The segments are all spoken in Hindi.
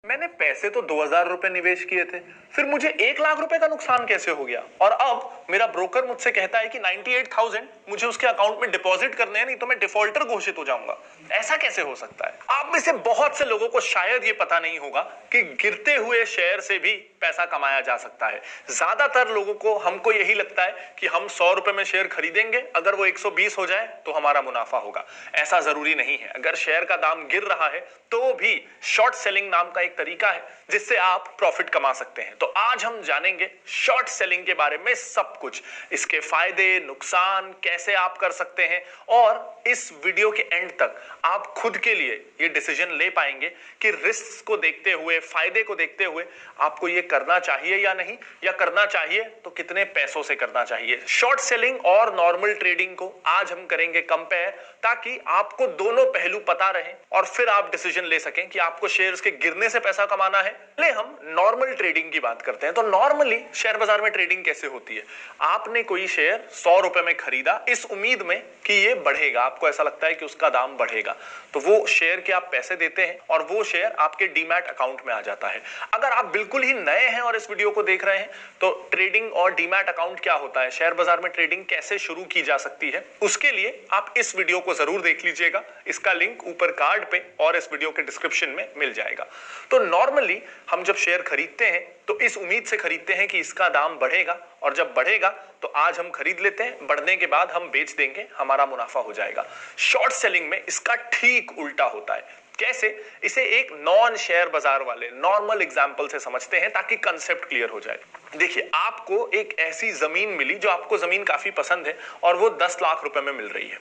मैंने पैसे तो 2,000 रुपए निवेश किए थे, फिर मुझे 1,00,000 रुपए का नुकसान कैसे हो गया? और अब मेरा ब्रोकर मुझसे कहता है कि 98,000 मुझे उसके अकाउंट में डिपॉजिट करने हैं, नहीं तो मैं डिफॉल्टर घोषित हो जाऊंगा। ऐसा कैसे हो सकता है? आप में से बहुत से लोगों को शायद ये पता नहीं होगा कि गिरते हुए शेयर से भी पैसा कमाया जा सकता है। ज्यादातर लोगों को, हमको यही लगता है कि हम 100 रुपए में शेयर खरीदेंगे, अगर वो 120 हो जाए तो हमारा मुनाफा होगा। ऐसा जरूरी नहीं है। अगर शेयर का दाम गिर रहा है तो भी शॉर्ट सेलिंग नाम का एक तरीका है जिससे आप प्रॉफिट कमा सकते हैं। तो आज हम जानेंगे शॉर्ट सेलिंग के बारे में सब कुछ, इसके फायदे, नुकसान, कैसे आप कर सकते हैं, और इस वीडियो के एंड तक आप खुद के लिए ये डिसीजन ले पाएंगे कि रिस्क को देखते हुए, फायदे को देखते हुए आपको ये करना चाहिए या नहीं, या करना चाहिए तो कितने पैसों से करना चाहिए। शॉर्ट सेलिंग और नॉर्मल ट्रेडिंग को आज हम करेंगे कंपेयर, ताकि आपको दोनों पहलू पता रहे और फिर आप डिसीजन ले सकें कि आपको शेयर्स के गिरने से पैसा कमाना है। पहले हम नॉर्मल ट्रेडिंग की बात करते हैं। तो नॉर्मली शेयर बाजार में ट्रेडिंग कैसे होती है? आपने कोई शेयर 100 रुपए में खरीदा इस उम्मीद में कि ये बढ़ेगा, आपको ऐसा लगता है कि उसका दाम बढ़ेगा, तो वो शेयर के आप पैसे देते हैं और वो शेयर आपके डीमैट अकाउंट में आ जाता है। अगर आप बिल्कुल ही नए हैं और इस वीडियो को देख रहे हैं तो ट्रेडिंग और डीमैट अकाउंट क्या होता है, शेयर बाजार में ट्रेडिंग कैसे शुरू की जा सकती है, उसके लिए आप इस वीडियो को जरूर देख लीजिएगा। इसका लिंक ऊपर कार्ड पे और इस वीडियो के डिस्क्रिप्शन में मिल जाएगा। तो नॉर्मली हम जब शेयर खरीदते हैं तो इस उम्मीद से खरीदते हैं कि इसका दाम बढ़ेगा, और जब बढ़ेगा तो आज हम खरीद लेते हैं, बढ़ने के बाद हम बेच देंगे, हमारा मुनाफा हो जाएगा। शॉर्ट सेलिंग में इसका ठीक उल्टा होता है। कैसे? इसे एक नॉन शेयर बाजार वाले नॉर्मल एग्जांपल से समझते हैं ताकि कंसेप्ट क्लियर हो जाए। देखिए, आपको एक ऐसी जमीन मिली, जो आपको जमीन काफी पसंद है और वो 10 लाख रुपए में मिल रही है।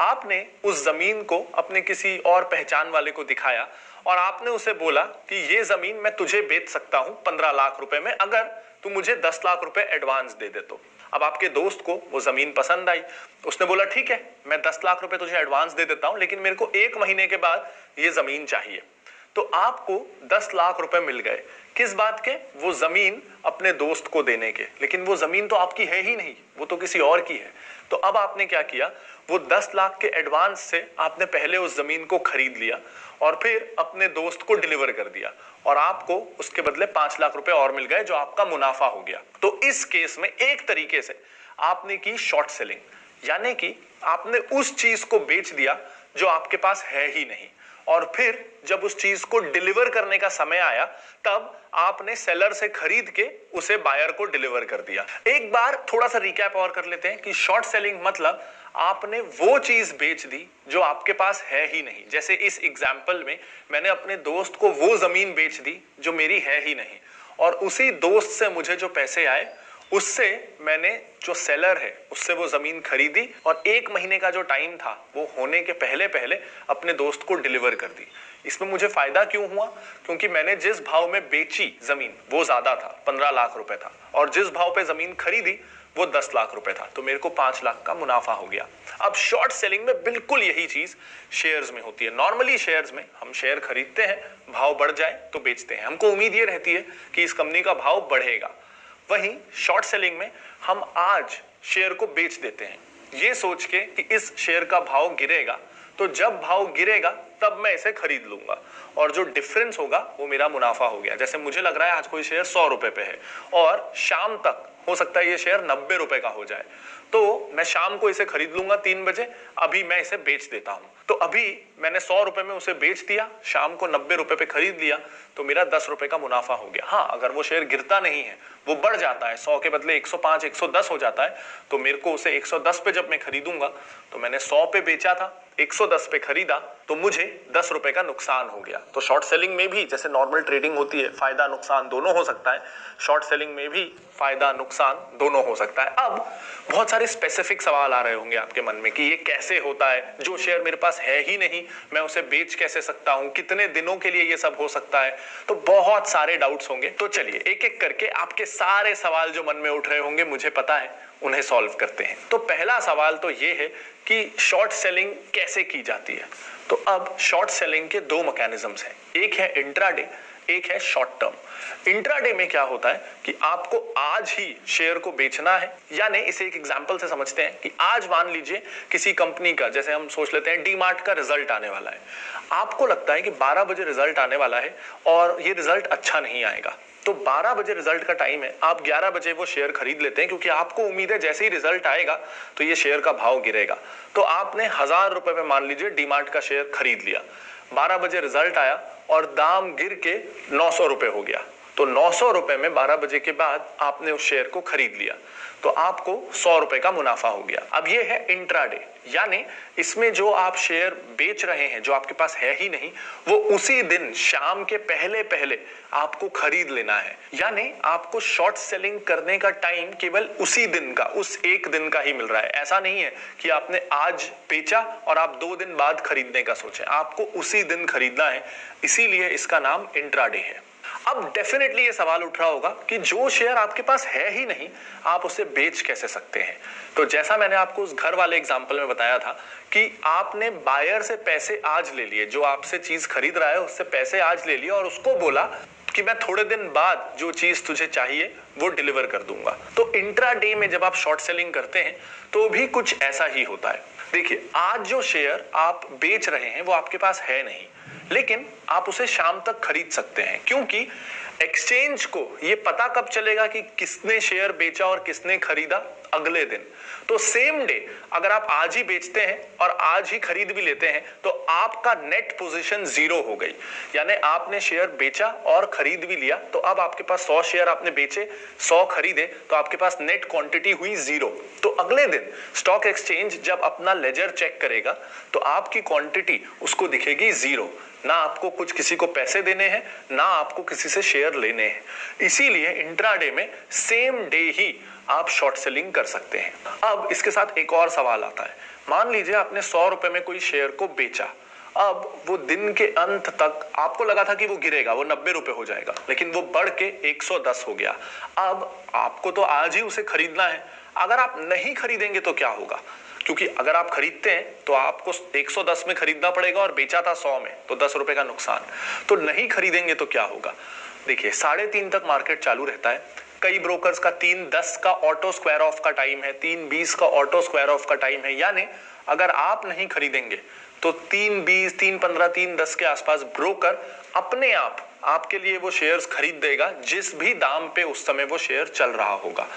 आपने उस जमीन को अपने किसी और पहचान वाले को दिखाया और आपने उसे बोला कि ये जमीन मैं तुझे बेच सकता हूं 15 लाख रुपए में, अगर तू मुझे 10 लाख रुपए एडवांस दे दे तो। अब आपके दोस्त को वो जमीन पसंद आई, उसने बोला ठीक है, मैं 10 लाख रुपए तुझे एडवांस दे देता हूं, लेकिन मेरे को 1 महीने के बाद ये जमीन चाहिए। तो आपको 10 लाख रुपए मिल गए। किस बात के? वो जमीन अपने दोस्त को देने के। लेकिन वो जमीन तो आपकी है ही नहीं, वो तो किसी और की है। तो अब आपने क्या किया, वो 10 लाख के एडवांस से आपने पहले उस जमीन को खरीद लिया और फिर अपने दोस्त को डिलीवर कर दिया, और आपको उसके बदले 5 लाख रुपए और मिल गए, जो आपका मुनाफा हो गया। तो इस केस में एक तरीके से आपने की शॉर्ट सेलिंग, यानी कि आपने उस चीज को बेच दिया जो आपके पास है ही नहीं, और फिर जब उस चीज को डिलीवर करने का समय आया तब आपने सेलर से खरीद के उसे बायर को डिलीवर कर दिया। एक बार थोड़ा सा रिकैप और कर लेते हैं कि शॉर्ट सेलिंग मतलब आपने वो चीज बेच दी जो आपके पास है ही नहीं। जैसे इस एग्जाम्पल में मैंने अपने दोस्त को वो जमीन बेच दी जो मेरी है ही नहीं, और उसी दोस्त से मुझे जो पैसे आए उससे मैंने जो सेलर है उससे वो जमीन खरीदी, और 1 महीने का जो टाइम था वो होने के पहले पहले अपने दोस्त को डिलीवर कर दी। इसमें मुझे फायदा क्यों हुआ? क्योंकि मैंने जिस भाव में बेची जमीन वो ज्यादा था, 15 लाख रुपए था, और जिस भाव पे जमीन खरीदी वो 10 लाख रुपए था, तो मेरे को 5 लाख का मुनाफा हो गया। अब शॉर्ट सेलिंग में बिल्कुल यही चीज शेयर्स में होती है। नॉर्मली शेयर्स में हम शेयर खरीदते हैं, भाव बढ़ जाए तो बेचते हैं, हमको उम्मीद ये रहती है कि इस कंपनी का भाव बढ़ेगा। वहीं शॉर्ट सेलिंग में हम आज शेयर को बेच देते हैं ये सोच के कि इस शेयर का भाव गिरेगा, तो जब भाव गिरेगा तब मैं इसे खरीद लूंगा, और जो डिफरेंस होगा वो मेरा मुनाफा हो गया। जैसे मुझे लग रहा है आज कोई शेयर 100 रुपए पे है और शाम तक हो सकता है ये शेयर 90 रुपए का हो जाए, तो मैं शाम को इसे खरीद लूंगा 3 बजे, अभी मैं इसे बेच देता हूं। तो अभी मैंने 100 रुपए में उसे बेच दिया, शाम को 90 रुपए पे खरीद लिया, तो मेरा 10 रुपए का मुनाफा हो गया। हाँ, अगर वो शेयर गिरता नहीं है, वो बढ़ जाता है, 100 के बदले 105, 110 हो जाता है, तो मेरे को उसे 110 पे जब मैं खरीदूंगा, तो मैंने 100 पे बेचा था, 110 पे खरीदा, तो मुझे 10 रुपए का नुकसान हो गया। तो शॉर्ट सेलिंग में भी जैसे नॉर्मल ट्रेडिंग होती है, फायदा नुकसान दोनों हो सकता है, शॉर्ट सेलिंग में भी फायदा नुकसान दोनों हो सकता है। अब बहुत सारे स्पेसिफिक सवाल आ रहे होंगे आपके मन में कि ये कैसे होता है, जो शेयर मेरे पास है ही नहीं मैं उसे बेच कैसे सकता हूं, कितने दिनों के लिए ये सब हो सकता है, तो बहुत सारे डाउट्स होंगे। तो चलिए एक एक करके आपके सारे सवाल जो मन में उठ रहे होंगे, मुझे पता है, उन्हें सॉल्व करते हैं। तो पहला सवाल तो ये है कि शॉर्ट सेलिंग कैसे की जाती है। तो अब शॉर्ट सेलिंग के 2 मैकेनिज्म्स हैं, एक है इंट्राडे, एक है शॉर्ट टर्म। इंट्राडे में क्या होता है कि आपको आज ही शेयर को बेचना है, यानी इसे एक एग्जांपल से समझते हैं कि आज मान लीजिए किसी कंपनी का, जैसे हम सोच लेते हैं डीमार्ट का रिजल्ट आने वाला है। आपको लगता है कि 12 बजे रिजल्ट आने वाला है और ये रिजल्ट अच्छा नहीं आएगा, तो 12 बजे रिजल्ट का टाइम है, आप 11 बजे वो शेयर खरीद लेते हैं क्योंकि आपको उम्मीद है जैसे ही रिजल्ट आएगा तो ये शेयर का भाव गिरेगा। तो आपने 1000 रुपए में मान लीजिए डीमार्ट का शेयर खरीद लिया। 12 बजे रिजल्ट आया और दाम गिर के 900 रुपए हो गया, तो 900 रुपए में 12 बजे के बाद आपने उस शेयर को खरीद लिया, तो आपको 100 रुपए का मुनाफा हो गया। अब ये है इंट्राडे, यानी इसमें जो आप शेयर बेच रहे हैं, जो आपके पास है ही नहीं, वो उसी दिन शाम के पहले पहले आपको खरीद लेना है। यानी आपको शॉर्ट सेलिंग करने का टाइम केवल उसी दिन का, उस एक दिन का ही मिल रहा है। ऐसा नहीं है कि आपने आज बेचा और आप 2 दिन बाद खरीदने का सोचें, आपको उसी दिन खरीदना है, इसीलिए इसका नाम इंट्राडे है। अब डेफिनेटली ये सवाल उठ रहा होगा कि जो शेयर आपके पास है ही नहीं, आप उसे बेच कैसे सकते हैं। तो जैसा मैंने आपको उस घर वाले एग्जांपल में बताया था कि आपने बायर से पैसे आज ले लिए, जो आपसे चीज खरीद रहा है उससे पैसे आज ले लिए और उसको बोला कि मैं थोड़े दिन बाद जो चीज तुझे चाहिए वो डिलीवर कर दूंगा। तो इंट्राडे में जब आप शॉर्ट सेलिंग करते हैं तो भी कुछ ऐसा ही होता है। देखिए, आज जो शेयर आप बेच रहे हैं वो आपके पास है नहीं, लेकिन आप उसे शाम तक खरीद सकते हैं, क्योंकि एक्सचेंज को ये पता कब चलेगा कि किसने शेयर बेचा और किसने खरीदा? अगले दिन। तो सेम डे अगर आप आज ही बेचते हैं और आज ही खरीद भी लेते हैं तो आपका नेट पोजीशन 0 हो गई। यानी आपने शेयर बेचा और खरीद भी लिया, तो अब आपके पास 100 शेयर आपने बेचे, 100 खरीदे, तो आपके पास नेट क्वांटिटी हुई 0। तो अगले दिन स्टॉक एक्सचेंज जब अपना लेजर चेक करेगा तो आपकी क्वांटिटी उसको दिखेगी 0। ना आपको कुछ किसी को पैसे देने हैं, ना आपको किसी से शेयर लेने हैं। इसीलिए इंट्राडे में सेम डे ही आप शॉर्ट सेलिंग कर सकते हैं। अब इसके साथ एक और सवाल आता है। मान लीजिए आपने 100 रुपए में कोई शेयर को बेचा, अब वो दिन के अंत तक आपको लगा था कि वो गिरेगा, वो 90 रुपए हो जाएगा, लेकिन वो बढ़ के 110 हो गया। अब आपको तो आज ही उसे खरीदना है। अगर आप नहीं खरीदेंगे तो क्या होगा? क्योंकि अगर आप खरीदते हैं तो आपको 110 में खरीदना पड़ेगा और बेचा था 100 में, तो 10 रुपए का नुकसान। तो नहीं खरीदेंगे तो क्या होगा? देखिए, 3:30 तक मार्केट चालू रहता है। कई ब्रोकर्स का 3:10 का ऑटो स्क्वायर ऑफ का टाइम है, 3:20 का ऑटो स्क्वायर ऑफ का टाइम है। यानी अगर आप नहीं खरीदेंगे तो 3:20, 3:15, 3:10 के आसपास ब्रोकर अपने आप आपके लिए वो शेयर्स खरीद देगा जिस भी दाम पे उस समय वो शेयर चल रहा होगा,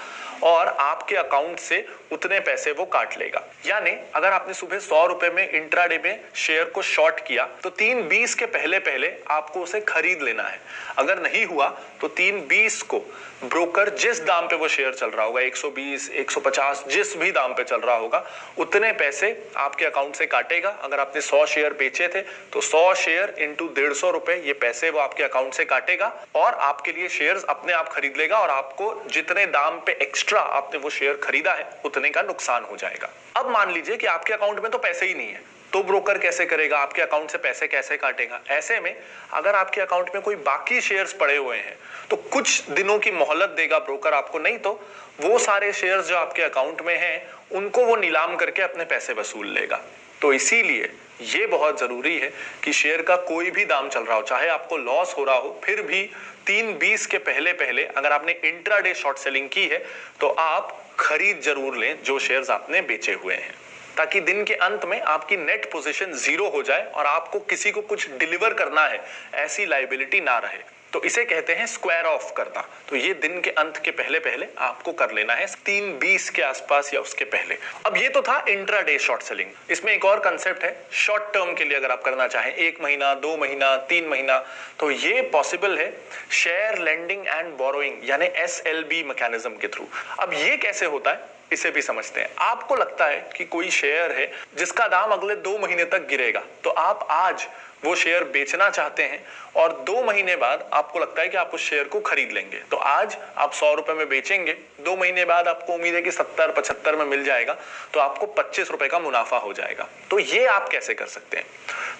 और आपके अकाउंट से उतने पैसे वो काट लेगा। यानी अगर आपने सुबह 100 रुपए में इंट्राडे में शेयर को शॉर्ट किया तो 3:20 के पहले पहले आपको उसे खरीद लेना है। अगर नहीं हुआ तो 3:20 को ब्रोकर जिस दाम पे वो शेयर चल रहा होगा, 120, 150, जिस भी दाम पे चल रहा होगा, उतने पैसे आपके अकाउंट से काटेगा। अगर आपने 100 शेयर बेचे थे तो 100 शेयर इंटू 150 रुपए, ये पैसे वो आपके अकाउंट से काटेगा और आपके लिए शेयर्स अपने आप खरीद लेगा, और आपको जितने दाम पे एक्स्ट्रा आपने वो शेयर खरीदा है उतने का नुकसान हो जाएगा। अब मान लीजिए कि आपके अकाउंट में तो पैसे ही नहीं है, तो ब्रोकर कैसे करेगा? आपके अकाउंट से पैसे कैसे काटेगा? ऐसे में अगर आपके अकाउंट में कोई बाकी शेयर्स पड़े हुए हैं तो कुछ दिनों की मोहलत देगा ब्रोकर आपको, नहीं तो वो सारे शेयर्स जो आपके अकाउंट में हैं उनको वो नीलाम करके अपने पैसे वसूल लेगा। तो इसीलिए ये बहुत जरूरी है कि शेयर का कोई भी दाम चल रहा हो, चाहे आपको लॉस हो रहा हो, फिर भी 3:20 के पहले पहले अगर आपने इंट्राडे शॉर्ट सेलिंग की है तो आप खरीद जरूर लें जो शेयर्स आपने बेचे हुए हैं, ताकि दिन के अंत में आपकी नेट पोजीशन 0 हो जाए और आपको किसी को कुछ डिलीवर करना है ऐसी लायबिलिटी ना रहे। तो इसे कहते हैं स्क्वायर ऑफ करना। तो ये दिन के अंत के पहले पहले आपको कर लेना है, 3:20 के आसपास या उसके पहले। अब ये तो था इंट्राडे शॉर्ट सेलिंग। इसमें एक और कंसेप्ट है शॉर्ट टर्म के लिए, अगर आप करना चाहें 1 महीना, 2 महीना, 3 महीना, तो ये पॉसिबल है शेयर लेंडिंग एंड बोरोइंग यानी SLB मैकेनिज्म के थ्रू। अब ये कैसे होता है इसे भी समझते हैं। आपको लगता है कि कोई शेयर है जिसका दाम अगले 2 महीने तक गिरेगा, तो आप आज वो शेयर बेचना चाहते हैं और 2 महीने बाद आपको लगता है कि आप उस शेयर को खरीद लेंगे। तो आज आप 100 रुपए में बेचेंगे, 2 महीने बाद आपको उम्मीद है कि 70-75 में मिल जाएगा, तो आपको 25 रुपए का मुनाफा हो जाएगा। तो ये आप कैसे कर सकते हैं?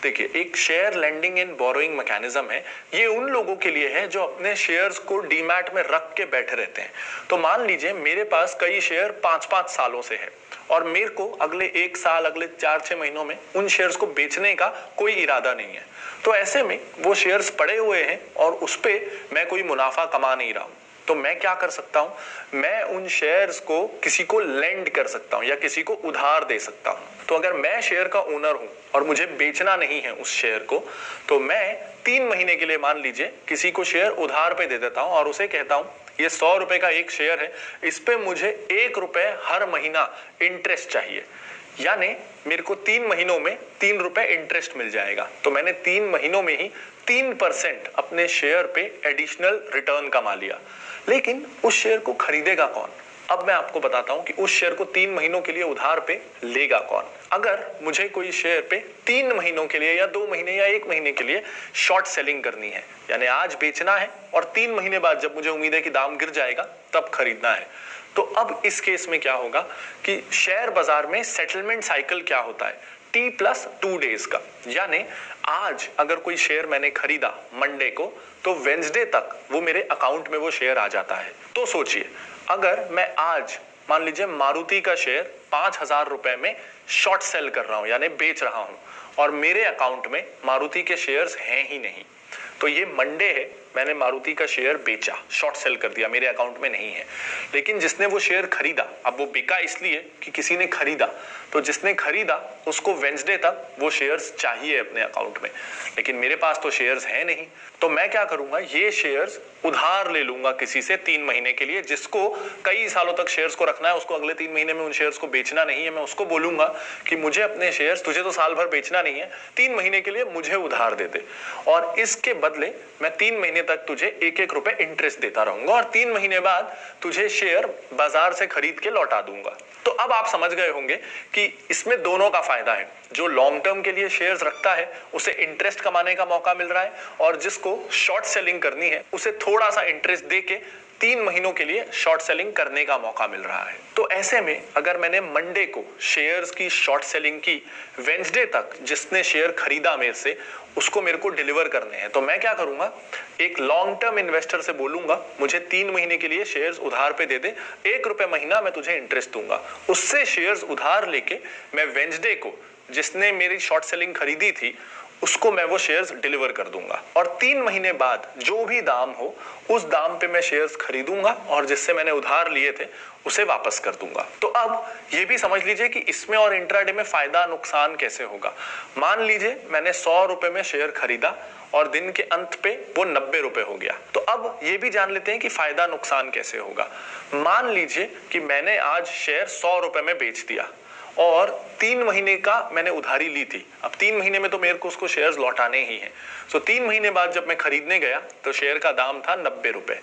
देखिए, एक share lending and borrowing mechanism है। ये उन लोगों के लिए है जो अपने शेयर्स को डीमैट में रख के बैठे रहते हैं। तो मान लीजिए मेरे पास कई शेयर 5-5 सालों से है और मेरे को अगले 1 साल, अगले 4-6 महीनों में उन शेयर्स को बेचने का कोई इरादा नहीं है, तो ऐसे में वो शेयर्स पड़े हुए हैं और उस पे मैं कोई मुनाफा कमा नहीं रहा हूं। तो मैं क्या कर सकता हूं, मैं उन शेयर्स को किसी को लेंड कर सकता हूं या किसी को उधार दे सकता हूं। तो अगर मैं शेयर का ओनर हूं और मुझे बेचना नहीं है उस शेयर को, तो मैं 3 महीने के लिए मान लीजिए किसी को शेयर उधार पे दे देता हूं और उसे कहता हूं ये 100 रुपए का एक शेयर है, इस पे मुझे 1 रुपए हर महीना इंटरेस्ट चाहिए, यानी मेरे को 3 महीनों में 3 रुपए इंटरेस्ट मिल जाएगा। तो मैंने 3 महीनों में ही 3% अपने शेयर पे एडिशनल रिटर्न कमा लिया। लेकिन उस शेयर को खरीदेगा कौन? अब मैं आपको बताता हूं कि उस शेयर को 3 महीनों के लिए उधार पे लेगा कौन। अगर मुझे कोई शेयर पे 3 महीनों के लिए या 2 महीने या 1 महीने के लिए शॉर्ट सेलिंग करनी है, यानी आज बेचना है और 3 महीने बाद जब मुझे उम्मीद है कि दाम गिर जाएगा तब खरीदना है, तो अब इस केस में क्या होगा कि शेयर बाजार में सेटलमेंट साइकिल क्या होता है, T+2 डेज का। यानी आज अगर कोई शेयर मैंने खरीदा मंडे को, तो वेंसडे तक वो मेरे अकाउंट में वो शेयर आ जाता है। तो सोचिए, अगर मैं आज मान लीजिए मारुति का शेयर 5,000 रुपए में शॉर्ट सेल कर रहा हूं यानी बेच रहा हूं और मेरे अकाउंट में मारुति के शेयर्स हैं ही नहीं, तो ये मंडे है, मैंने मारुति का शेयर बेचा, शॉर्ट सेल कर दिया, मेरे अकाउंट में नहीं है। लेकिन जिसने वो शेयर खरीदा, अब वो बिका इसलिए कि किसी ने खरीदा, तो जिसने खरीदा उसको वेंसडे तक वो शेयर्स चाहिए अपने अकाउंट में, लेकिन मेरे पास तो शेयर्स हैं नहीं। तो मैं क्या करूंगा, ये शेयर्स उधार ले लूंगा किसी से 3 महीने के लिए। जिसको कई सालों तक शेयर्स को रखना है, उसको अगले 3 महीने में उन शेयर्स को बेचना नहीं है, मैं उसको बोलूंगा कि मुझे अपने शेयर्स, तुझे तो साल भर बेचना नहीं है, 3 महीने के लिए मुझे उधार दे दे और इसके बदले मैं 3 महीने तक तुझे 1-1 रुपए इंटरेस्ट देता रहूंगा और 3 महीने बाद तुझे शेयर बाजार से खरीद के लौटा दूंगा। तो अब आप समझ गए होंगे कि इसमें दोनों का फायदा है। जो लॉन्ग टर्म के लिए शेयर्स रखता है उसे इंटरेस्ट कमाने का मौका मिल रहा है और जिसको शॉर्ट सेलिंग करनी है उसे थोड़ा सा इंटरेस्ट देके 3 महीनों के लिए शॉर्ट सेलिंग करने का मौका मिल रहा है। तो ऐसे में अगर मैंने मंडे को शेयर्स की शॉर्ट सेलिंग की, वेंसडे तक जिसने शेयर खरीदा मेरे से उसको मेरे को डिलीवर करने हैं, तो मैं क्या करूंगा, एक लॉन्ग टर्म इन्वेस्टर से बोलूंगा मुझे 3 महीने के लिए शेयर्स उधार पे दे दे, 1 रुपए महीना मैं तुझे इंटरेस्ट दूंगा। उससे शेयर्स उधार लेके मैं वेंसडे को, जिसने मेरी शॉर्ट सेलिंग खरीदी थी, उसको मैं वो शेयर्स डिलीवर कर दूंगा और 3 महीने बाद जो भी दाम हो उस दाम पे मैं शेयर्स खरीदूंगा और जिससे मैंने उधार लिए थे उसे वापस कर दूंगा। तो अब ये भी समझ लीजिए कि इसमें और इंट्राडे में फायदा नुकसान कैसे होगा। मान लीजिए मैंने 100 रुपए में शेयर खरीदा और दिन के अंत पे वो 90 रुपए हो गया। तो अब ये भी जान लेते हैं कि फायदा नुकसान कैसे होगा। मान लीजिए कि मैंने आज शेयर 100 रुपए में बेच दिया और 3 महीने का मैंने उधारी ली थी। अब 3 महीने में तो मेरे को उसको शेयर्स लौटाने ही हैं। तो 3 महीने बाद जब मैं खरीदने गया तो शेयर का दाम था 90 रुपए।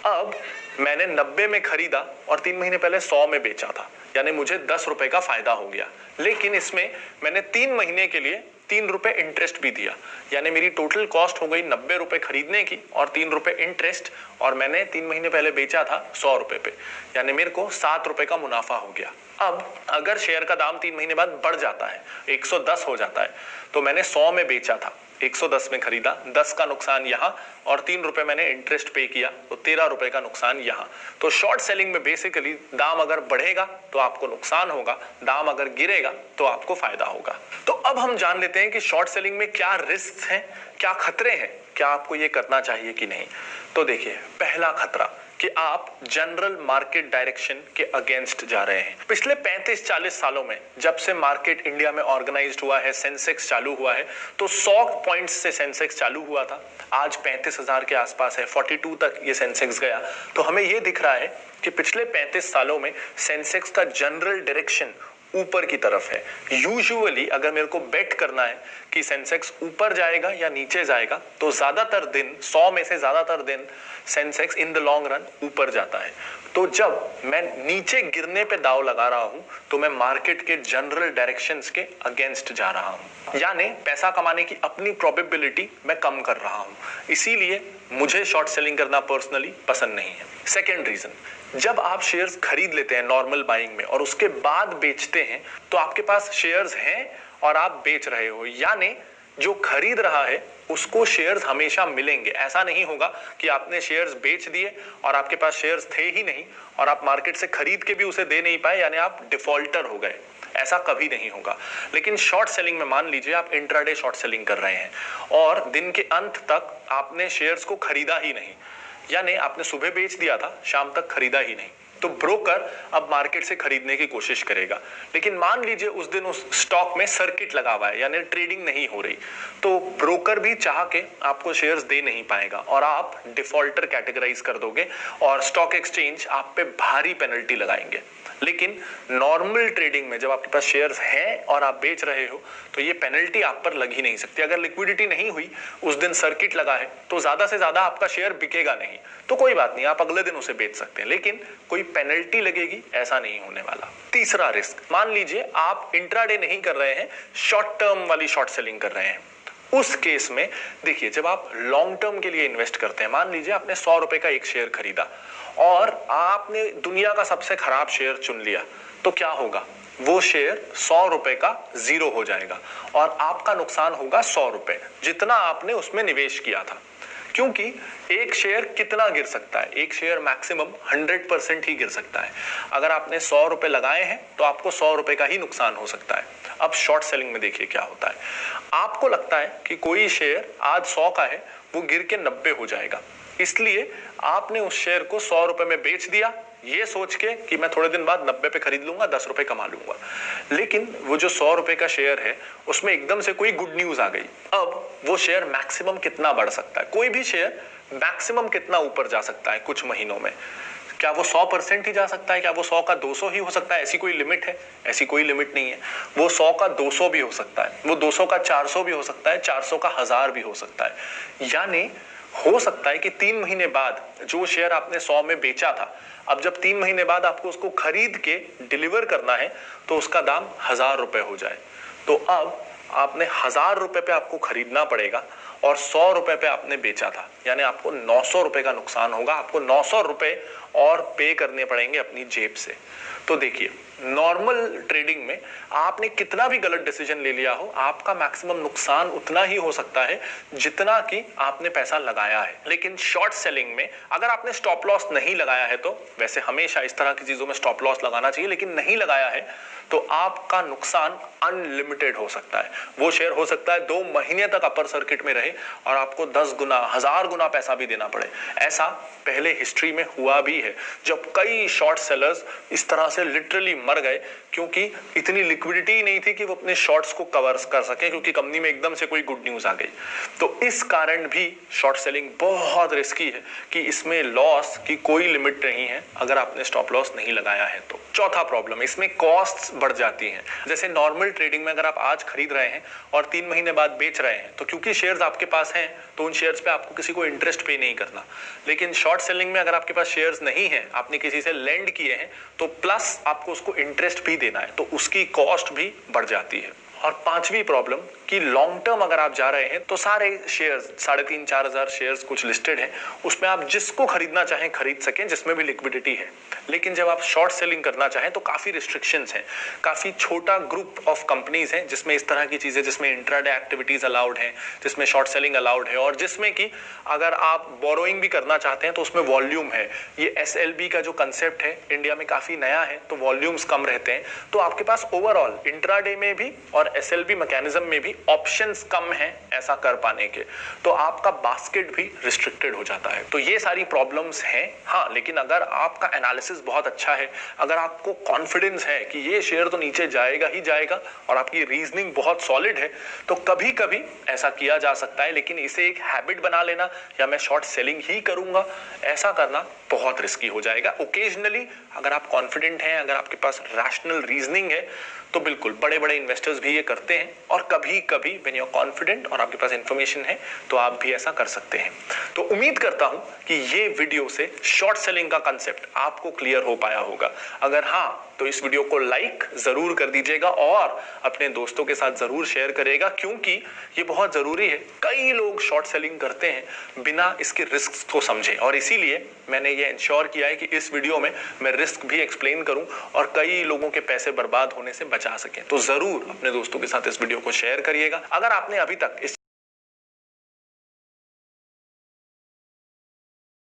अब मैंने 90 में खरीदा और 3 महीने पहले 100 में बेचा था, यानी मुझे 10 रुपए का फायदा हो गया। लेकिन इसमें मैंने 3 महीने के लिए 3 रुपए इंटरेस्ट भी दिया, यानी मेरी टोटल कॉस्ट हो गई 90 रुपए खरीदने की और 3 रुपए इंटरेस्ट, और मैंने 3 महीने पहले बेचा था 100 रुपए पे, यानी मेरे को 7 रुपए का मुनाफा हो गया। अब अगर शेयर का दाम 3 महीने बाद बढ़ जाता है, 110 हो जाता है, तो मैंने 100 में बेचा था, 110 में खरीदा, 10 का नुकसान यहाँ और 3 रुपए मैंने इंटरेस्ट पे किया, तो 13 रुपए का नुकसान यहाँ। तो शॉर्ट सेलिंग में बेसिकली दाम अगर बढ़ेगा तो आपको नुकसान होगा, दाम अगर गिरेगा तो आपको फायदा होगा। तो अब हम जान लेते हैं कि शॉर्ट सेलिंग में क्या रिस्क हैं, क्या खतरे हैं, क्या आपको ये करना चाहिए कि नहीं। तो देखिए, पहला खतरा कि आप जनरल मार्केट डायरेक्शन के अगेंस्ट जा रहे हैं। पिछले 35-40 सालों में जब से मार्केट इंडिया में ऑर्गेनाइज्ड हुआ है, सेंसेक्स चालू हुआ है, तो 100 पॉइंट्स से सेंसेक्स चालू हुआ था, आज 35,000 के आसपास है, 42 तक ये सेंसेक्स गया। तो हमें ये दिख रहा है कि पिछले 35 सालों में सेंसेक्स का जनरल डायरेक्शन ऊपर की तरफ है। यूजुअली अगर मेरे को बेट करना है कि सेंसेक्स ऊपर जाएगा या नीचे जाएगा, तो ज्यादातर दिन, 100 में से ज्यादातर दिन Sensex in the long run ऊपर जाता है। तो जब मैं नीचे गिरने पे दाव लगा रहा हूं तो मैं मार्केट के जनरल डायरेक्शंस के अगेंस्ट जा रहा हूं, यानी पैसा कमाने की अपनी प्रोबेबिलिटी मैं कम कर रहा हूं। इसीलिए मुझे शॉर्ट सेलिंग करना पर्सनली पसंद नहीं है। सेकेंड रीजन, जब आप शेयर्स खरीद लेते हैं नॉर्मल बाइंग में और उसके बाद बेचते हैं, तो आपके पास शेयर्स हैं और आप बेच रहे हो, यानी जो खरीद रहा है उसको शेयर्स हमेशा मिलेंगे। ऐसा नहीं होगा कि आपने शेयर्स बेच दिए और आपके पास शेयर्स थे ही नहीं और आप मार्केट से खरीद के भी उसे दे नहीं पाए, यानी आप डिफॉल्टर हो गए। ऐसा कभी नहीं होगा। लेकिन शॉर्ट सेलिंग में मान लीजिए आप इंट्राडे शॉर्ट सेलिंग कर रहे हैं और दिन के अंत तक आपने शेयर्स को खरीदा ही नहीं, यानी आपने सुबह बेच दिया था, शाम तक खरीदा ही नहीं, तो ब्रोकर अब मार्केट से खरीदने की कोशिश करेगा। लेकिन मान लीजिए उस दिन उस स्टॉक में सर्किट लगा हुआ है, यानी ट्रेडिंग नहीं हो रही, तो ब्रोकर भी चाह के आपको शेयर्स दे नहीं पाएगा और आप डिफॉल्टर कैटेगराइज कर दोगे और स्टॉक एक्सचेंज आप पे भारी पेनल्टी लगाएंगे। लेकिन नॉर्मल ट्रेडिंग में जब आपके पास शेयर्स हैं और आप बेच रहे हो तो ये पेनल्टी आप पर लग ही नहीं सकती। अगर लिक्विडिटी नहीं हुई, उस दिन सर्किट लगा है, तो ज्यादा से ज्यादा आपका शेयर बिकेगा नहीं, तो कोई बात नहीं, आप अगले दिन उसे बेच सकते हैं, लेकिन कोई पेनल्टी लगेगी ऐसा नहीं होने वाला। तीसरा रिस्क, मान लीजिए आप इंट्राडे नहीं कर रहे हैं, शॉर्ट टर्म वाली शॉर्ट सेलिंग कर रहे हैं। उस केस में देखिए, जब आप लॉन्ग टर्म के लिए इन्वेस्ट करते हैं, मान लीजिए आपने 100 रुपए का एक शेयर खरीदा और आपने दुनिया का सबसे खराब शेयर चुन लिया, तो क्या होगा, वो शेयर 100 रुपए का जीरो हो जाएगा और आपका नुकसान होगा 100 रुपए, जितना आपने उसमें निवेश किया था। क्योंकि एक शेयर कितना गिर सकता है, एक शेयर मैक्सिमम 100% ही गिर सकता है। अगर आपने 100 रुपए लगाए हैं तो आपको 100 रुपए का ही नुकसान हो सकता है। अब शॉर्ट सेलिंग में देखिए क्या होता है, आपको लगता है कि कोई शेयर आज 100 का है, वो गिर के 90 हो जाएगा, इसलिए आपने उस शेयर को 100 रुपए में बेच दिया, ये सोच के कि मैं थोड़े दिन बाद 90 पे खरीद लूंगा, 10 रुपए कमा लूंगा। लेकिन वो जो 100 रुपए का शेयर है, उसमें एकदम से कोई गुड न्यूज आ गई। अब वो शेयर मैक्सिमम कितना बढ़ सकता है, कोई भी शेयर मैक्सिमम कितना ऊपर जा सकता है कुछ महीनों में? क्या वो 100% ही जा सकता है? क्या वो 100 का 200 ही हो सकता है? ऐसी कोई लिमिट है? ऐसी कोई लिमिट नहीं है। वो 100 का 200 भी हो सकता है, वो 200 का 400 भी हो सकता है, 400 का 1000 भी हो सकता है। यानी हो सकता है कि 3 महीने बाद जो शेयर आपने 100 में बेचा था, अब जब 3 महीने बाद आपको उसको खरीद के डिलीवर करना है तो उसका दाम 1000 रुपए हो जाए। तो अब आपने 1000 रुपए पे आपको खरीदना पड़ेगा और 100 रुपए पे आपने बेचा था, यानी आपको 900 रुपए का नुकसान होगा। आपको 900 रुपए और पे करने पड़ेंगे अपनी जेब से। तो देखिए, नॉर्मल ट्रेडिंग में आपने कितना भी गलत डिसीजन ले लिया हो, आपका मैक्सिमम नुकसान उतना ही हो सकता है जितना कि आपने पैसा लगाया है। लेकिन शॉर्ट सेलिंग में अगर आपने स्टॉप लॉस नहीं लगाया है, तो वैसे हमेशा इस तरह की चीजों में स्टॉप लॉस लगाना चाहिए, लेकिन नहीं लगाया है तो आपका नुकसान अनलिमिटेड हो सकता है। वो शेयर हो सकता है 2 महीने तक अपर सर्किट में रहे और आपको 10 गुना 1000 गुना पैसा भी देना पड़े। ऐसा पहले हिस्ट्री में हुआ भी है, जब कई शॉर्ट सेलर्स इस तरह से लिटरली मर गए क्योंकि इतनी लिक्विडिटी ही नहीं थी कि वो अपने शॉर्ट्स को कवर कर सके, क्योंकि कंपनी में एकदम से कोई गुड न्यूज आ गई। तो इस कारण भी शॉर्ट सेलिंग बहुत रिस्की है कि इसमें लॉस की कोई लिमिट नहीं है अगर आपने स्टॉप लॉस नहीं लगाया है तो। चौथा प्रॉब्लम, इसमें कॉस्ट बढ़ जाती हैं। जैसे नॉर्मल ट्रेडिंग में अगर आप आज खरीद रहे हैं और 3 महीने बाद बेच रहे हैं, तो क्योंकि शेयर्स आपके पास हैं तो उन शेयर्स पे आपको किसी को इंटरेस्ट पे नहीं करना। लेकिन शॉर्ट सेलिंग में अगर आपके पास शेयर्स नहीं है, आपने किसी से लेंड किए हैं, तो प्लस आपको उसको इंटरेस्ट भी देना है, तो उसकी कॉस्ट भी बढ़ जाती है। और पांचवी प्रॉब्लम कि लॉन्ग टर्म अगर आप जा रहे हैं तो सारे शेयर्स 3,500-4 हजार शेयर्स कुछ लिस्टेड हैं, उसमें आप जिसको खरीदना चाहें खरीद सकें, जिसमें भी लिक्विडिटी है। लेकिन जब आप शॉर्ट सेलिंग करना चाहें तो काफी रिस्ट्रिक्शंस हैं, काफी छोटा ग्रुप ऑफ कंपनीज हैं जिसमें इस तरह की चीजें, जिसमें इंट्राडे एक्टिविटीज अलाउड हैं, जिसमें शॉर्ट सेलिंग अलाउड है, और जिसमें कि अगर आप बोरोइंग भी करना चाहते हैं तो उसमें वॉल्यूम है। ये SLB का जो कंसेप्ट है इंडिया में काफी नया है, तो वॉल्यूम्स कम रहते हैं, तो आपके पास ओवरऑल इंट्राडे में भी और SLB मैकेनिज्म में भी ऑप्शंस कम हैं ऐसा कर पाने के, तो आपका बास्केट भी रिस्ट्रिक्टेड हो जाता है। तो ये सारी प्रॉब्लम्स हैं। हाँ, लेकिन अगर आपका एनालिसिस बहुत अच्छा है, अगर आपको कॉन्फिडेंस है कि ये शेयर तो नीचे जाएगा ही जाएगा और आपकी रीजनिंग बहुत सॉलिड है, तो कभी कभी ऐसा किया जा सकता है। लेकिन इसे एक हैबिट बना लेना या मैं शॉर्ट सेलिंग ही करूंगा, ऐसा करना बहुत रिस्की हो जाएगा। ओकेजनली अगर आप कॉन्फिडेंट हैं, अगर आपके पास रैशनल रीजनिंग है, तो बिल्कुल बड़े बड़े इन्वेस्टर्स भी ये करते हैं, और कभी कभी व्हेन यू आर कॉन्फिडेंट और आपके पास इंफॉर्मेशन है तो आप भी ऐसा कर सकते हैं। तो उम्मीद करता हूं कि ये वीडियो से शॉर्ट सेलिंग का कंसेप्ट आपको क्लियर हो पाया होगा। अगर हाँ, तो इस वीडियो को लाइक जरूर कर दीजिएगा और अपने दोस्तों के साथ जरूर शेयर करिएगा, क्योंकि ये बहुत जरूरी है। कई लोग शॉर्ट सेलिंग करते हैं बिना इसके रिस्क को समझे, और इसीलिए मैंने ये इंश्योर किया है कि इस वीडियो में मैं रिस्क भी एक्सप्लेन करूं और कई लोगों के पैसे बर्बाद होने से बचा सकें। तो जरूर अपने दोस्तों के साथ इस वीडियो को शेयर करिएगा। अगर आपने अभी तक इस